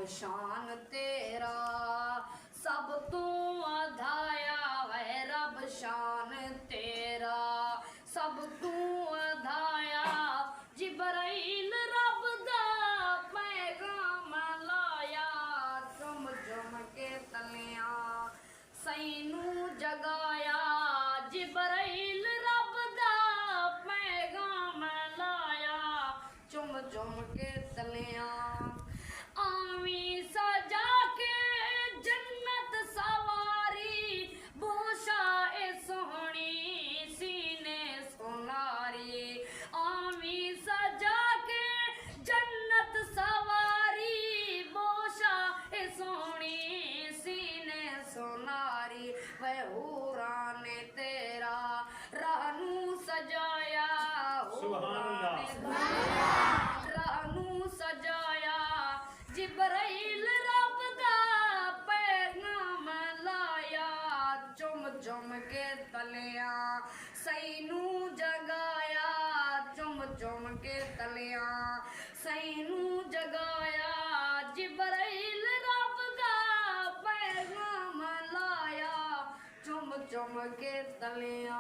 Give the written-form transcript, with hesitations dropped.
शान तेरा, सब तू अधाया है रब शान तेरा, सब तू अधाया। जिब्राइल रब दा पैगाम लाया, चुम चुम के तलिया सैनू जगाया। जिब्राइल रब दा पैगाम लाया, चुम चुम के तलिया। आवी सजा के जन्नत सवारी, बोशा ए सोहनी सीने सोनारी। आवी सजा के जन्नत सवारी, बोशा ए सोहनी सीने सोनारी। वह हूरा ने तेरा रानू सजाया, हूरा ने रानू सजाया। जिब्राइल रब दा पैगाम लाया, चुम चुम के तलिया सैनू जगाया, चुम चुम के तलिया सैनू जगाया। जिब्राइल रब दा पैगाम लाया, चुम चुम के तलिया।